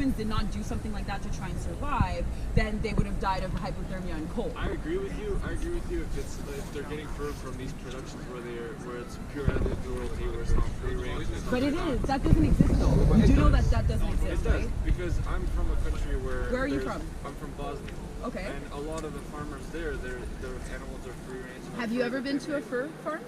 humans did not do something like that to try and survive, then they would have died of hypothermia and cold. I agree with you. If they're getting fur from these productions where it's pure animal cruelty, where it's not free range. But it is. That doesn't exist though. You do know that doesn't exist, It does, right? because I'm from a country where. Where are you from? I'm from Bosnia. Okay. And a lot of the farmers there, their animals are free range. Have you ever been to a fur farm?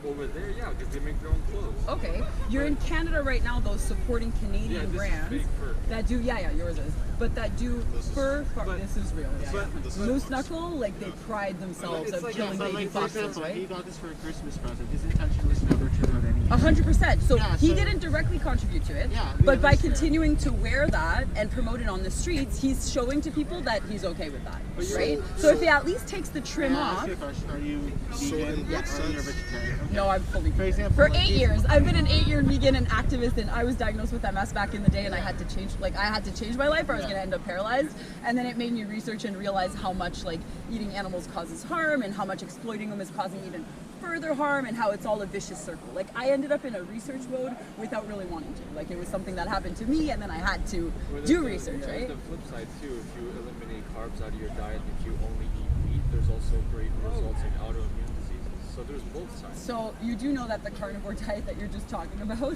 Over there, yeah, because they make their own clothes. Okay. You're in Canada right now, though, supporting Canadian brands that do, yours is, but that do fur. This is real. Yeah. Moose Knuckle, like they pride themselves of killing baby foxes, right? He got this for a Christmas present. His intention was never to hurt anyone. 100%. So he didn't directly contribute to it, but by continuing to wear that and promote it on the streets, he's showing to people that he's okay with that, right? So if he at least takes the trim off. Are you vegan? Yes. Are you a vegetarian? Okay. No, I'm fully vegan. For example, for 8 years. I've been an 8-year vegan and activist, and I was diagnosed with MS back in the day, and I had to change my life, or I was going to end up paralyzed. And then it made me research and realize how much like eating animals causes harm, and how much exploiting them is causing even further harm, and how it's all a vicious circle. Like I ended up in a research mode without really wanting to. Like it was something that happened to me, and then I had to do research, right? The flip side too, if you eliminate carbs out of your diet, if you only eat meat, there's also great results in autoimmune diseases. So there's both sides. So you do know that the carnivore diet that you're just talking about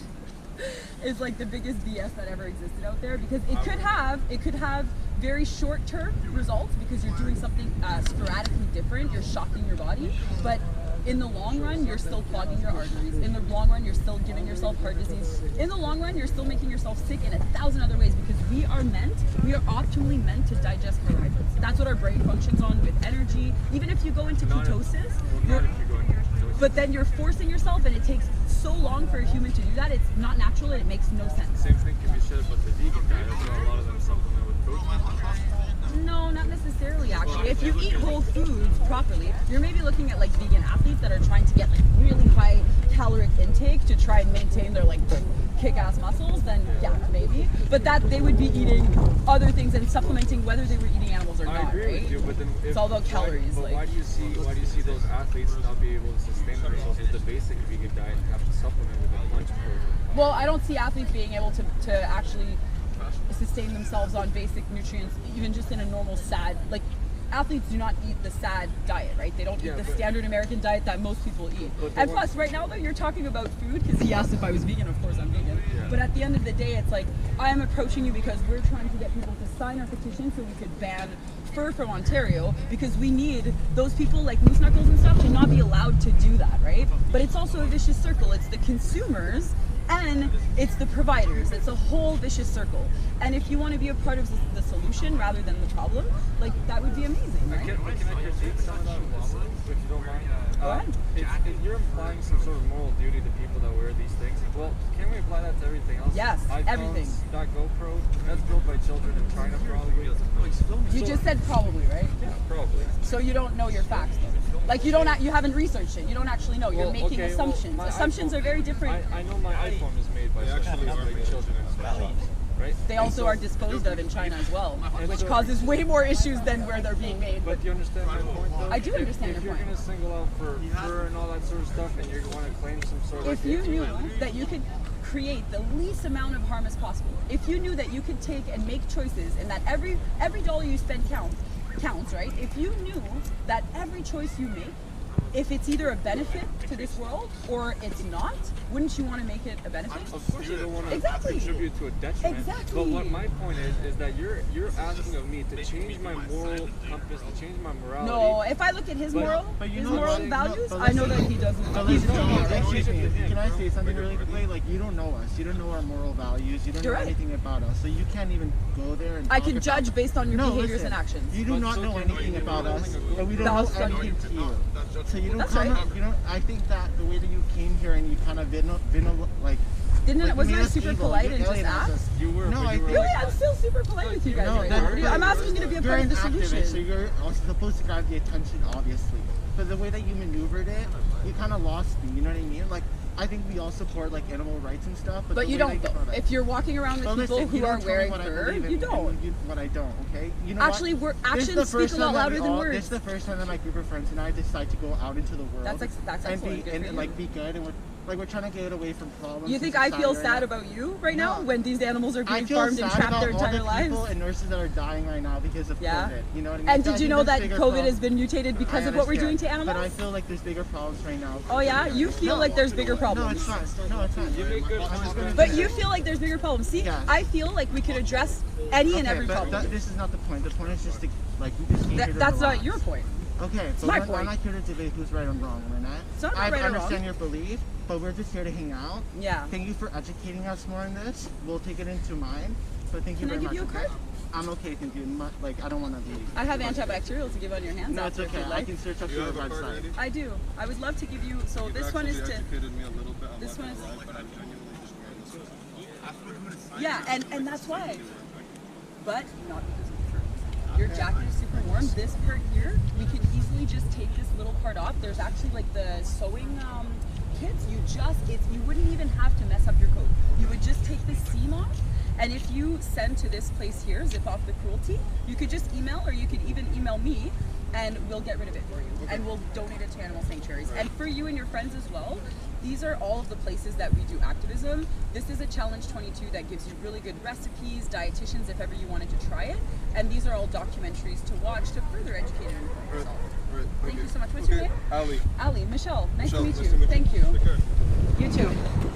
is like the biggest BS that ever existed out there, because it could have very short-term results because you're doing something sporadically different, you're shocking your body, but in the long run, you're still clogging your arteries. In the long run, you're still giving yourself heart disease. In the long run, you're still making yourself sick in 1,000 other ways, because we are optimally meant to digest carbohydrates. That's what our brain functions on with energy. Even if you go into ketosis, but then you're forcing yourself, and it takes so long for a human to do that. It's not natural, and it makes no sense. Same thing can be said about the vegan diet. So a lot of them supplement with protein. No, not necessarily actually. If you eat whole foods properly, you're maybe looking at like vegan athletes that are trying to get like really high caloric intake to try and maintain their like kick-ass muscles, then yeah, maybe. But that they would be eating other things and supplementing whether they were eating animals or not, I agree right? with you, but then It's all about calories. But why do you see those athletes not be able to sustain themselves with the basic vegan diet and have to supplement with a bunch of protein? Well, I don't see athletes being able to actually sustain themselves on basic nutrients, even just in a normal SAD. Like, athletes do not eat the SAD diet, right? They don't eat the standard American diet that most people eat. And plus, right now, though, you're talking about food, because he asked if I was vegan. Of course, I'm vegan. Yeah. But at the end of the day, it's like, I'm approaching you because we're trying to get people to sign our petition so we could ban fur from Ontario, because we need those people like Moose Knuckles and stuff to not be allowed to do that, right? But it's also a vicious circle. It's the consumers and it's the providers. It's a whole vicious circle. And if you want to be a part of the solution rather than the problem, like that would be amazing, right? Can I critique some of that, if you don't mind? Go ahead. If you're implying some sort of moral duty to people that wear these things, well, can we apply that to everything else? Yes, iPhones, everything. That GoPro, that's built by children in China probably. You just said probably, right? Yeah, probably. So you don't know your facts, though. Like you haven't researched it. You don't actually know. You're making assumptions. Assumptions are very different. I know my iPhone is made by children in China, right? They also are disposed of in China as well, which causes way more issues than where they're being made. But do you understand my point, though? I do understand your point. If you're going to single out for fur and all that sort of stuff, and you want to claim some sort of... If you knew that you could create the least amount of harm as possible, if you knew that you could take and make choices, and that every dollar you spend counts, right? If you knew that every choice you make, if it's either a benefit to this world or it's not, wouldn't you want to make it a benefit? Of course you don't want to contribute to a detriment. Exactly. But what my point is that you're asking of me to change my moral compass, to change my morality. No, if I look at his moral values, I know that he doesn't. Can I say something really quickly? Like, you don't know us. You don't know our moral values. You don't know anything about us. So you can't even go there and I can judge based on your behaviors and actions. You do not know anything about us, and we don't know anything to you. So you don't I think that the way that you came here and you kind of wasn't I super polite and just asked? You were. No, really, I'm still super polite with you guys right now. I'm asking you to be a part of the solution. So you're also supposed to grab the attention, obviously. But the way that you maneuvered it, you kind of lost me. You know what I mean? Like, I think we all support like animal rights and stuff. But you don't, though. If you're walking around with people who are wearing fur, you don't. What I don't, okay? You know actually, actions speak a lot louder than words. This is the first time that my group of friends and I decide to go out into the world. That's excellent. And be good, and Like, we're trying to get away from problems. You think in I feel society sad right now. about you right now when these animals are I being feel farmed and sad trapped about their all the entire lives? people and nurses that are dying right now because of Yeah. COVID. You know what I mean? And I did you think know there's that bigger COVID problems. has been mutated because I of what we're doing understand, to But I animals? feel like there's bigger problems right now. Oh yeah? You feel No. like there's bigger No, problems? it's not. No, it's not. You make good I'm just points, gonna man. But finish. you feel like there's bigger problems. See, Yes. I feel like we could address any and every but problem. this is not the point. The point is just to, like, we just came here to That's relax. not your point. Okay, but my we're point. not here to debate who's right or wrong, we're not. It's not I right or understand wrong. your belief, but we're just here to hang out. Yeah. Thank you for educating us more on this. We'll take it into mind. But thank you Can I very give much. you a okay? card? I'm okay, thank you. Like, I don't want to leave. I have antibacterial to give on your hands No, it's after if okay. you'd I like. can search up You your have a card website. ready? I do. I would love to give you. So this one is to. educated me a little bit. I'm This not one gonna is- lie, but I'm genuinely just wearing this. Yeah, and that's why. But not because of the fur. Your jacket is super warm. This part here, we could easily just take this little part off. There's actually like the sewing kits. You wouldn't even have to mess up your coat. You would just take the seam off. And if you send to this place here, Zip Off the Cruelty, you could just email, or you could even email me, and we'll get rid of it for you. Okay. And we'll donate it to animal sanctuaries. And for you and your friends as well, these are all of the places that we do activism. This is a Challenge 22 that gives you really good recipes, dietitians if ever you wanted to try it. And these are all documentaries to watch to further educate and inform yourself. Right, Thank you so much. What's your name? Ali. Ali. Michelle. Nice to Michelle, meet nice you. to meet you. Thank you. Take care. You too.